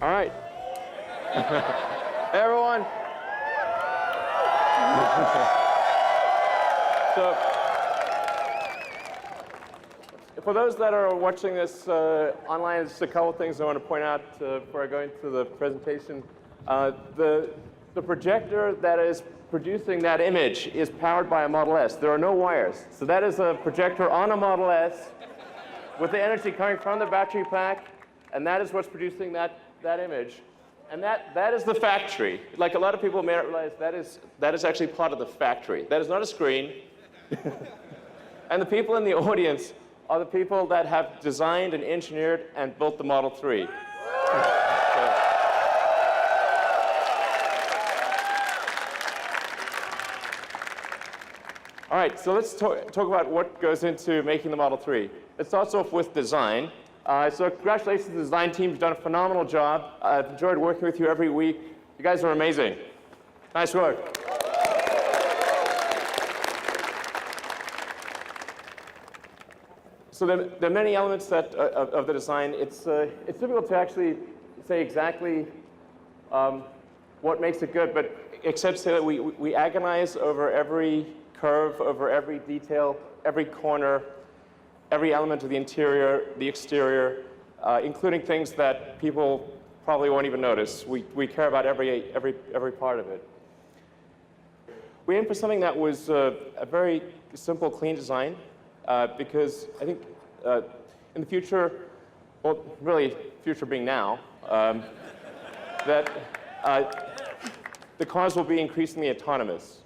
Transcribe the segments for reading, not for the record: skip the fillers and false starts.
All right. Hey, everyone. So, for those that are watching this online, just a couple things I want to point out before I go into the presentation. The projector that is producing that image is powered by a Model S. There are no wires. So that is a projector on a Model S with the energy coming from the battery pack, and that is what's producing that image. And that is the factory. Like a lot of people may not realize, that is actually part of the factory. That is not a screen. And the people in the audience are the people that have designed and engineered and built the Model 3. All right, so let's talk about what goes into making the Model 3. It starts off with design. So congratulations to the design team. You've done a phenomenal job. I've enjoyed working with you every week. You guys are amazing. Nice work. So there are many elements of the design. It's difficult to actually say exactly what makes it good, but except to say that we agonize over every curve, over every detail, every corner, every element of the interior, the exterior, including things that people probably won't even notice. We care about every part of it. We aimed for something that was a very simple, clean design, because I think in the future, well, really, future being now, that the cars will be increasingly autonomous.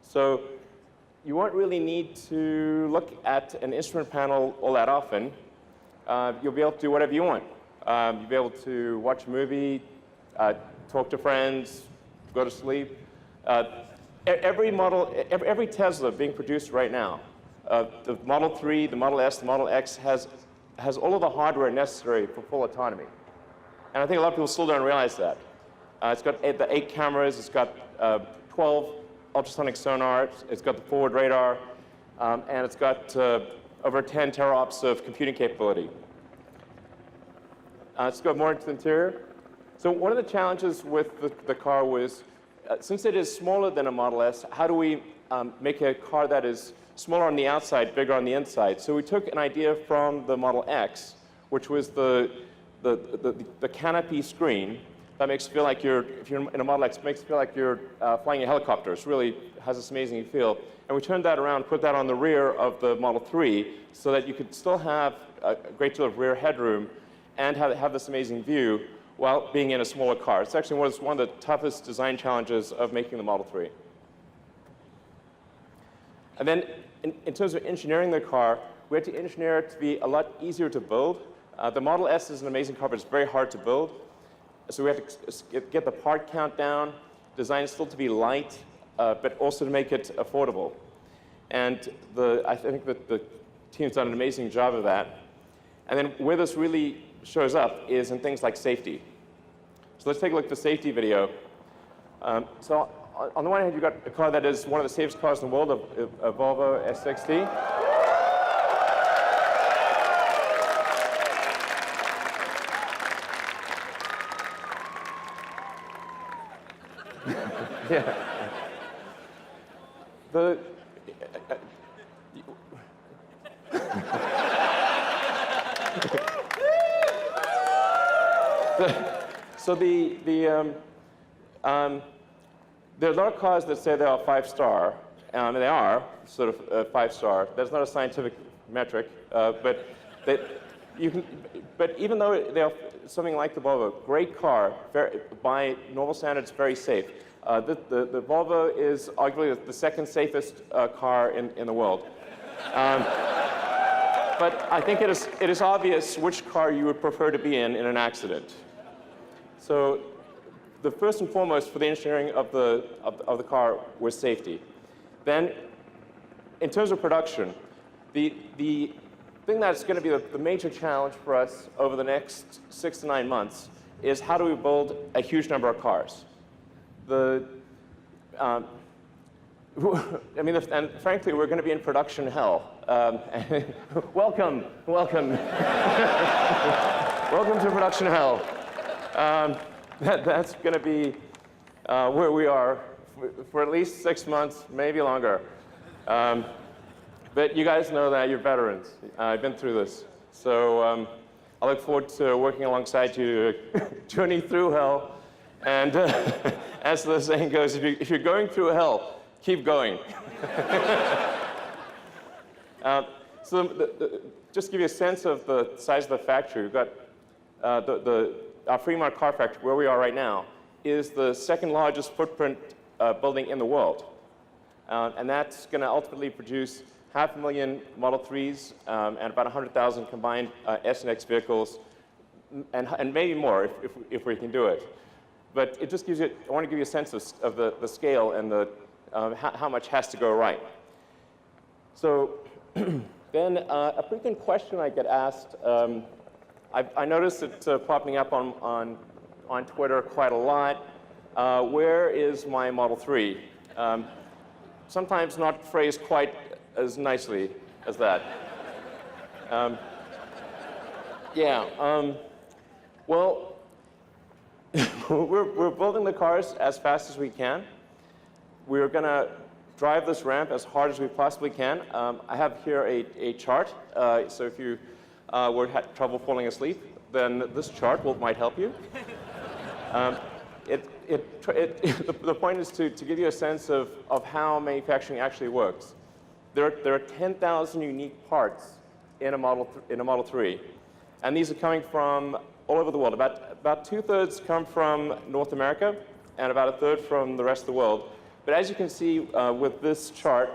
So you won't really need to look at an instrument panel all that often. You'll be able to do whatever you want. You'll be able to watch a movie, talk to friends, go to sleep. Every Tesla being produced right now, the Model 3, the Model S, the Model X has all of the hardware necessary for full autonomy. And I think a lot of people still don't realize that. It's got the 8 cameras, it's got 12 ultrasonic sonar, it's got the forward radar, and it's got over 10 teraops of computing capability. Let's go more into the interior. So one of the challenges with the car was, since it is smaller than a Model S, how do we make a car that is smaller on the outside, bigger on the inside? So we took an idea from the Model X, which was the canopy screen that makes you feel like if you're in a Model X, it makes you feel like you're flying a helicopter. It really has this amazing feel. And we turned that around, put that on the rear of the Model 3 so that you could still have a great deal of rear headroom and have this amazing view while being in a smaller car. It's actually one of the toughest design challenges of making the Model 3. And then in terms of engineering the car, we had to engineer it to be a lot easier to build. The Model S is an amazing car, but it's very hard to build. So we had to get the part count down, design it still to be light, but also to make it affordable. And I think that the team's done an amazing job of that. And then where this really shows up is in things like safety. So let's take a look at the safety video. So on the one hand, you've got a car that is one of the safest cars in the world, a Volvo S60. Yeah. There are a lot of cars that say they are 5-star, and they are sort of 5-star. That's not a scientific metric, but even though they are something like the Volvo, great car, by normal standards, very safe. The Volvo is arguably the second safest car in the world. But I think it is obvious which car you would prefer to be in an accident. So the first and foremost for the engineering of the car was safety. Then, in terms of production, the thing that's going to be the major challenge for us over the next 6 to 9 months is how do we build a huge number of cars. I mean, and frankly, we're going to be in production hell. Welcome. Welcome to production hell. That's going to be where we are for at least 6 months, maybe longer. But you guys know that you're veterans. I've been through this. So I look forward to working alongside you to journey through hell. And as the saying goes, if you're going through hell, keep going. Just to give you a sense of the size of the factory, we've got our Fremont car factory, where we are right now, is the second largest footprint building in the world. And that's going to ultimately produce 500,000 Model 3s and about 100,000 combined S and X vehicles, and maybe more if we can do it. But it just gives you, I want to give you a sense of the scale and how much has to go right. So then a frequent question I get asked, I noticed it popping up on Twitter quite a lot. Where is my Model 3? Sometimes not phrased quite as nicely as that. Well, we're building the cars as fast as we can. We're going to drive this ramp as hard as we possibly can. I have here a chart. So if you had trouble falling asleep, then this chart might help you. The point is to give you a sense of how manufacturing actually works. There are 10,000 unique parts in a Model 3, and these are coming from all over the world. About 2/3 come from North America, and about 1/3 from the rest of the world. But as you can see with this chart,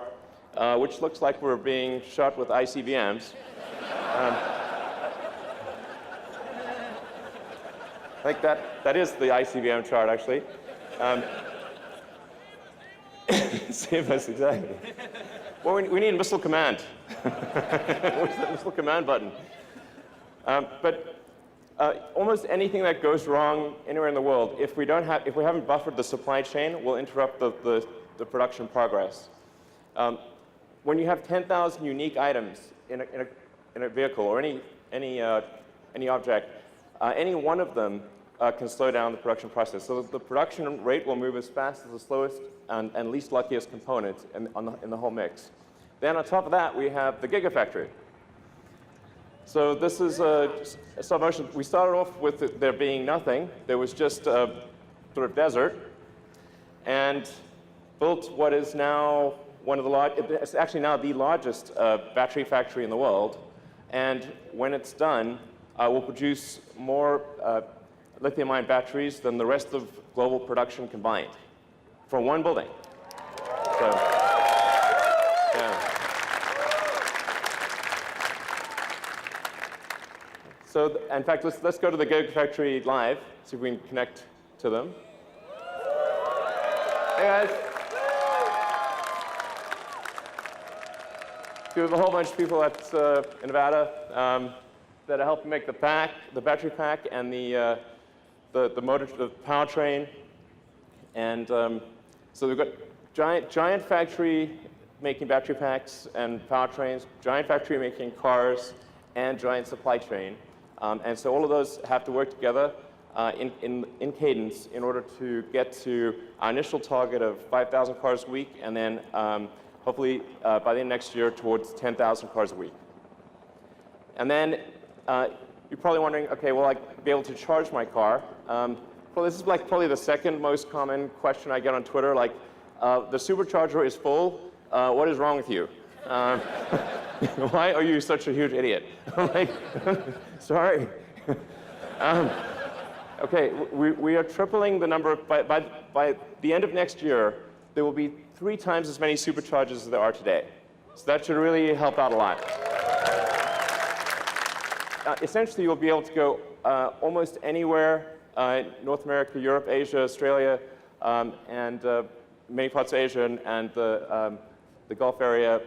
which looks like we're being shot with ICBMs, I think that is the ICBM chart, actually. Save us, exactly. Well, we need missile command. Where's the missile command button? But almost anything that goes wrong anywhere in the world, if we haven't buffered the supply chain, will interrupt the production progress. When you have 10,000 unique items in a vehicle or any object, any one of them can slow down the production process. So the production rate will move as fast as the slowest and least luckiest component in the whole mix. Then on top of that, we have the Gigafactory. So this is just a stop motion. We started off with there being nothing. There was just a sort of desert, and built what is now it's actually now the largest battery factory in the world. And when it's done, will produce more lithium-ion batteries than the rest of global production combined for one building. So, yeah. So, in fact, let's go to the Gigafactory live, see if we can connect to them. Hey, guys. We have a whole bunch of people in Nevada that are helping make the battery pack, and the motor, the powertrain, and so we've got giant factory making battery packs and powertrains, giant factory making cars, and giant supply chain, and so all of those have to work together in cadence in order to get to our initial target of 5,000 cars a week, and then hopefully by the end of next year towards 10,000 cars a week. And then you're probably wondering, okay, will I be able to charge my car? Well, this is like probably the second most common question I get on Twitter, like, the supercharger is full, what is wrong with you? Why are you such a huge idiot? I'm like, sorry. Okay, we are tripling the number, by the end of next year, there will be 3 times as many superchargers as there are today. So that should really help out a lot. Essentially, you'll be able to go almost anywhere, North America, Europe, Asia, Australia, and many parts of Asia and the Gulf area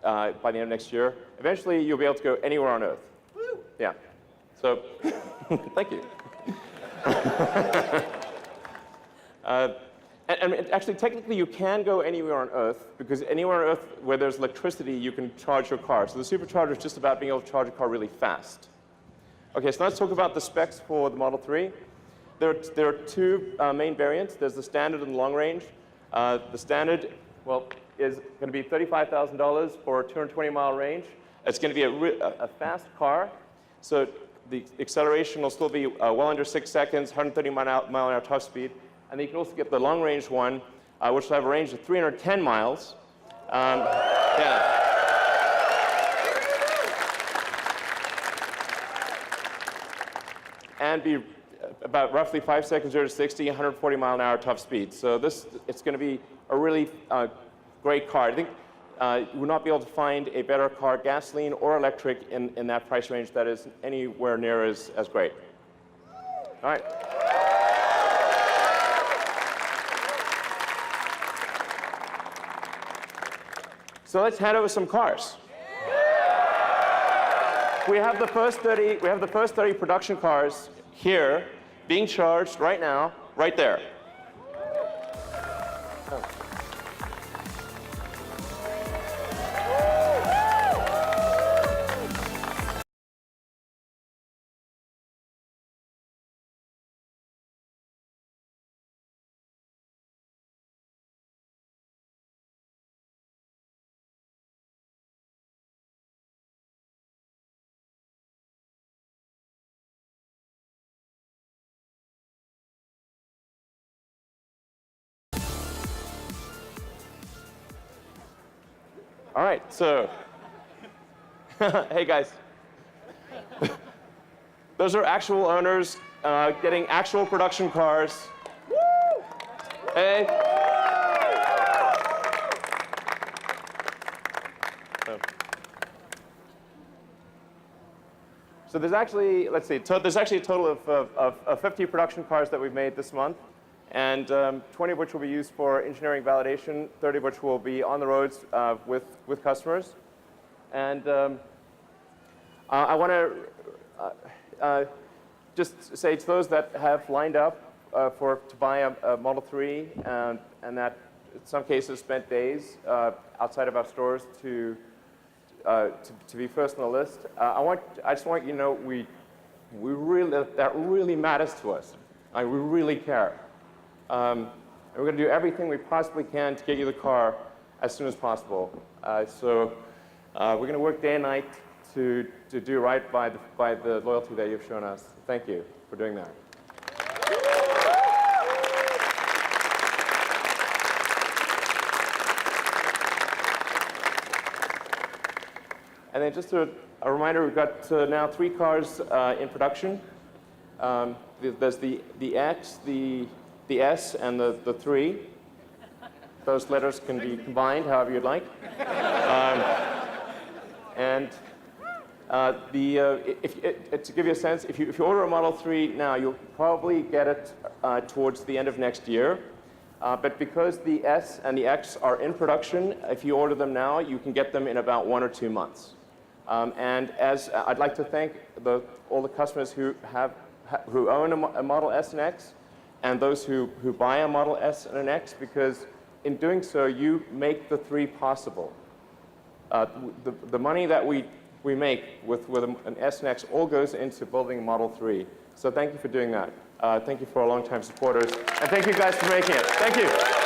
by the end of next year. Eventually, you'll be able to go anywhere on Earth. Woo! Yeah. So, thank you. And actually, technically, you can go anywhere on Earth, because anywhere on Earth where there's electricity, you can charge your car. So the supercharger is just about being able to charge a car really fast. Okay, so let's talk about the specs for the Model 3. there are two main variants. There's the standard and the long range. The standard, well, is going to be $35,000 for a 220-mile range. It's going to be a fast car, so the acceleration will still be well under 6 seconds, 130 mile an hour top speed. And then you can also get the long range one, which will have a range of 310 miles. Yeah. And be about roughly 5 seconds 0 to 60, 140 mile an hour top speed. So it's going to be a really great car. I think you will not be able to find a better car, gasoline or electric, in that price range that is anywhere near as great. All right. So let's hand over some cars. We have the first 30 production cars here being charged right now, right there. All right, so, hey guys. Those are actual owners getting actual production cars. Woo! Hey. So there's actually, let's see, there's actually a total of 50 production cars that we've made this month. And 20 of which will be used for engineering validation, 30 of which will be on the roads with customers. And I want to just say to those that have lined up to buy a Model 3 and that in some cases spent days outside of our stores to be first on the list, I just want you to know that really matters to us. We really care. And we're going to do everything we possibly can to get you the car as soon as possible. So we're going to work day and night to do right by the loyalty that you've shown us. Thank you for doing that. And then just a reminder, we've got now 3 cars in production. There's the X, the S, and the 3. Those letters can be combined however you'd like. To give you a sense, if you order a Model 3 now, you'll probably get it towards the end of next year. But because the S and the X are in production, if you order them now, you can get them in about 1 or 2 months. And as I'd like to thank all the customers who own a Model S and X, and those who buy a Model S and an X, because in doing so, you make the 3 possible. The money that we make with an S and X all goes into building a Model 3. So thank you for doing that. Thank you for our longtime supporters. And thank you guys for making it. Thank you.